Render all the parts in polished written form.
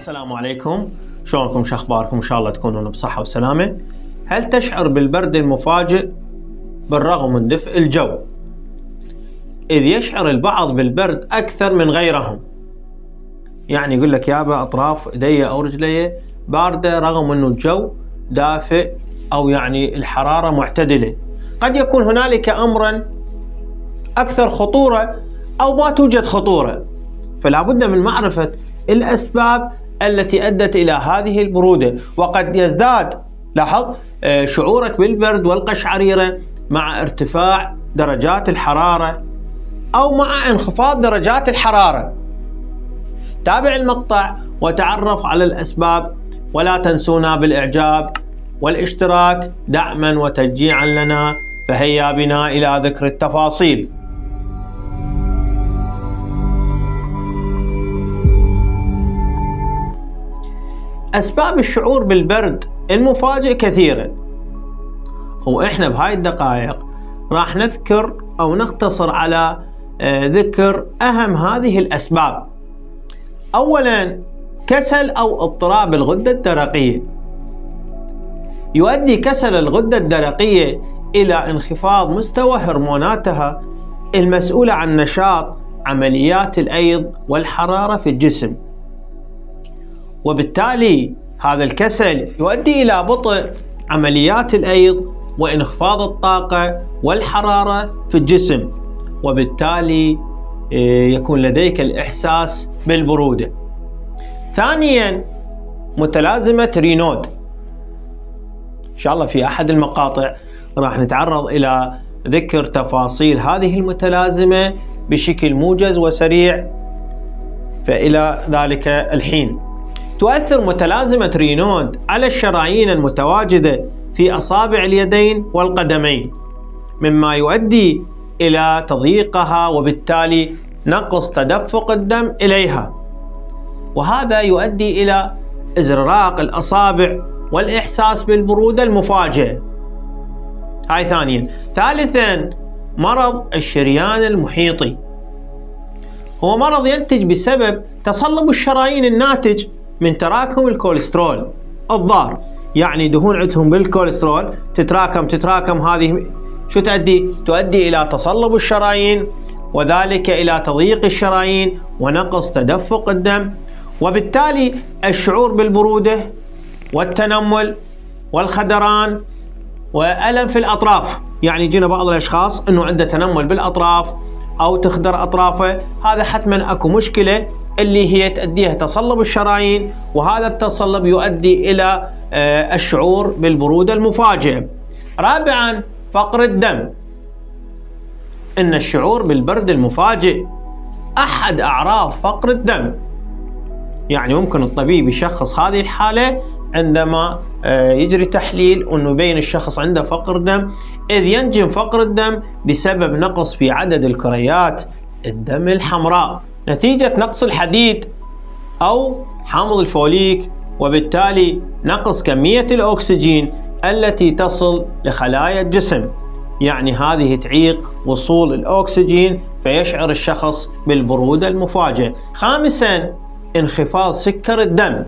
السلام عليكم، شلونكم؟ شو اخباركم؟ ان شاء الله تكونون بصحة وسلامة. هل تشعر بالبرد المفاجئ بالرغم من دفء الجو؟ إذ يشعر البعض بالبرد أكثر من غيرهم، يعني يقول لك يابا أطراف إيدي أو رجلي باردة رغم أنه الجو دافئ أو يعني الحرارة معتدلة. قد يكون هنالك أمرا أكثر خطورة أو ما توجد خطورة، فلا بد من معرفة الأسباب التي أدت إلى هذه البرودة. وقد يزداد لاحظ شعورك بالبرد والقشعريرة مع ارتفاع درجات الحرارة أو مع انخفاض درجات الحرارة. تابع المقطع وتعرف على الأسباب، ولا تنسونا بالإعجاب والاشتراك دعما وتشجيعا لنا، فهيا بنا إلى ذكر التفاصيل. أسباب الشعور بالبرد المفاجئ كثيرة، وإحنا بهاي الدقائق راح نذكر أو نقتصر على ذكر أهم هذه الأسباب. أولا، كسل أو اضطراب الغدة الدرقية. يؤدي كسل الغدة الدرقية إلى انخفاض مستوى هرموناتها المسؤولة عن نشاط عمليات الأيض والحرارة في الجسم، وبالتالي هذا الكسل يؤدي إلى بطء عمليات الأيض وانخفاض الطاقة والحرارة في الجسم، وبالتالي يكون لديك الإحساس بالبرودة. ثانيا، متلازمة رينود. إن شاء الله في أحد المقاطع راح نتعرض إلى ذكر تفاصيل هذه المتلازمة بشكل موجز وسريع، فإلى ذلك الحين. تؤثر متلازمة رينود على الشرايين المتواجدة في أصابع اليدين والقدمين، مما يؤدي إلى تضييقها وبالتالي نقص تدفق الدم إليها، وهذا يؤدي إلى إزراق الأصابع والإحساس بالبرودة المفاجئة. هاي ثانيا. ثالثا، مرض الشريان المحيطي. هو مرض ينتج بسبب تصلب الشرايين الناتج من تراكم الكوليسترول الضار، يعني دهون عندهم بالكوليسترول تتراكم هذه شو تؤدي إلى تصلب الشرايين، وذلك إلى تضييق الشرايين ونقص تدفق الدم، وبالتالي الشعور بالبرودة والتنمل والخدران وألم في الأطراف. يعني يجينا بعض الأشخاص أنه عنده تنمل بالأطراف أو تخدر أطرافه، هذا حتما أكو مشكلة اللي هي تؤديها تصلب الشرايين، وهذا التصلب يؤدي إلى الشعور بالبرودة المفاجئة. رابعا، فقر الدم. إن الشعور بالبرد المفاجئ أحد أعراض فقر الدم، يعني ممكن الطبيب يشخص هذه الحالة عندما يجري تحليل أنه يبين الشخص عنده فقر دم، إذ ينجم فقر الدم بسبب نقص في عدد الكريات الدم الحمراء نتيجة نقص الحديد أو حامض الفوليك، وبالتالي نقص كمية الأكسجين التي تصل لخلايا الجسم، يعني هذه تعيق وصول الأكسجين فيشعر الشخص بالبرودة المفاجئة. خامسا، انخفاض سكر الدم.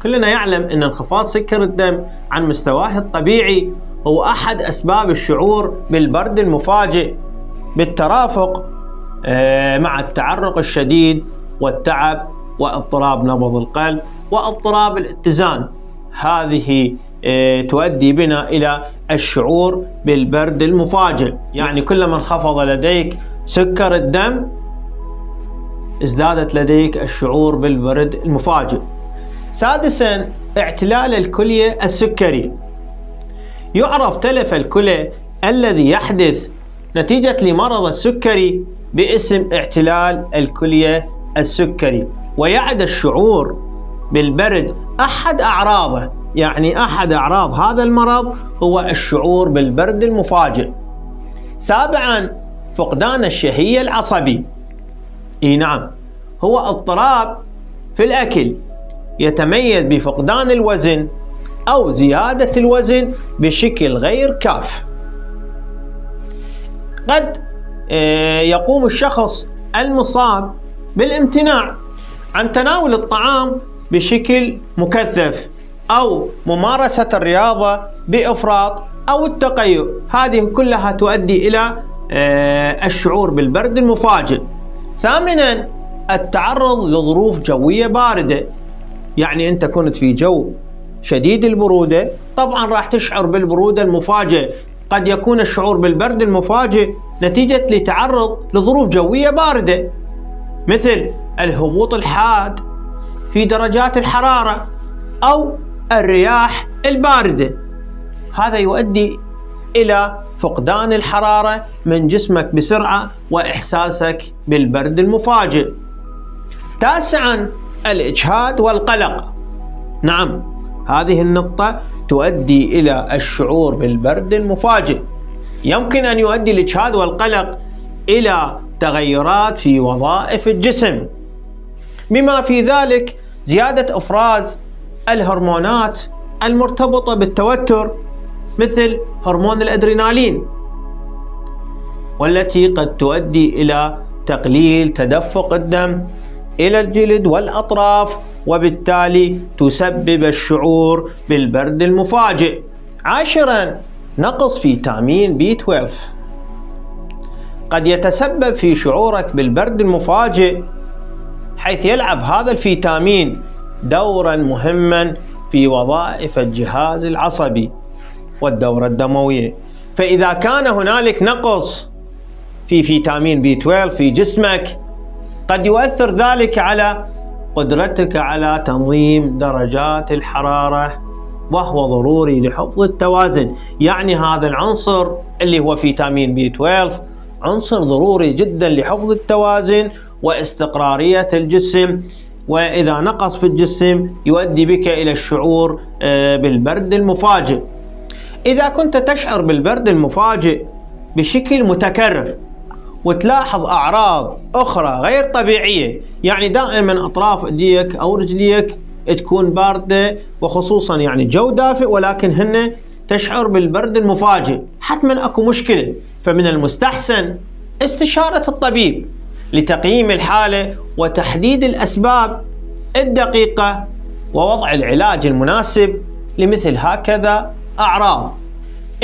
كلنا يعلم أن انخفاض سكر الدم عن مستواه الطبيعي هو أحد أسباب الشعور بالبرد المفاجئ، بالترافق مع التعرق الشديد والتعب واضطراب نبض القلب واضطراب الاتزان. هذه تؤدي بنا إلى الشعور بالبرد المفاجئ، يعني كلما انخفض لديك سكر الدم ازدادت لديك الشعور بالبرد المفاجئ. سادسا، اعتلال الكلية السكري. يعرف تلف الكلى الذي يحدث نتيجة لمرض السكري باسم اعتلال الكلية السكري، ويعد الشعور بالبرد أحد أعراضه، يعني أحد أعراض هذا المرض هو الشعور بالبرد المفاجئ. سابعا، فقدان الشهية العصبي. نعم، هو اضطراب في الأكل يتميز بفقدان الوزن أو زيادة الوزن بشكل غير كاف. قد يقوم الشخص المصاب بالامتناع عن تناول الطعام بشكل مكثف أو ممارسة الرياضة بإفراط أو التقيؤ، هذه كلها تؤدي إلى الشعور بالبرد المفاجئ. ثامنا، التعرض لظروف جوية باردة، يعني أنت كنت في جو شديد البرودة، طبعا راح تشعر بالبرودة المفاجئة. قد يكون الشعور بالبرد المفاجئ نتيجة لتعرض لظروف جوية باردة، مثل الهبوط الحاد في درجات الحرارة أو الرياح الباردة. هذا يؤدي إلى فقدان الحرارة من جسمك بسرعة وإحساسك بالبرد المفاجئ. تاسعا، الإجهاد والقلق. نعم، هذه النقطة تؤدي إلى الشعور بالبرد المفاجئ. يمكن أن يؤدي الإجهاد والقلق إلى تغيرات في وظائف الجسم، بما في ذلك زيادة إفراز الهرمونات المرتبطة بالتوتر مثل هرمون الأدرينالين، والتي قد تؤدي إلى تقليل تدفق الدم إلى الجلد والأطراف، وبالتالي تسبب الشعور بالبرد المفاجئ. عاشرا، نقص فيتامين B12 قد يتسبب في شعورك بالبرد المفاجئ، حيث يلعب هذا الفيتامين دورا مهما في وظائف الجهاز العصبي والدورة الدموية. فإذا كان هنالك نقص في فيتامين B12 في جسمك، قد يؤثر ذلك على قدرتك على تنظيم درجات الحرارة، وهو ضروري لحفظ التوازن. يعني هذا العنصر اللي هو فيتامين B12 عنصر ضروري جدا لحفظ التوازن واستقرارية الجسم، وإذا نقص في الجسم يؤدي بك إلى الشعور بالبرد المفاجئ. إذا كنت تشعر بالبرد المفاجئ بشكل متكرر وتلاحظ أعراض أخرى غير طبيعية، يعني دائما أطراف إيديك أو رجليك تكون باردة، وخصوصا يعني جو دافئ ولكن هن تشعر بالبرد المفاجئ، حتما أكو مشكلة. فمن المستحسن استشارة الطبيب لتقييم الحالة وتحديد الأسباب الدقيقة ووضع العلاج المناسب لمثل هكذا أعراض.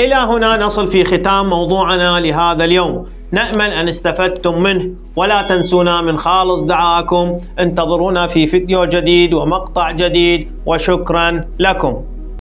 إلى هنا نصل في ختام موضوعنا لهذا اليوم، نأمل أن استفدتم منه، ولا تنسونا من خالص دعاءكم. انتظرونا في فيديو جديد ومقطع جديد، وشكرا لكم.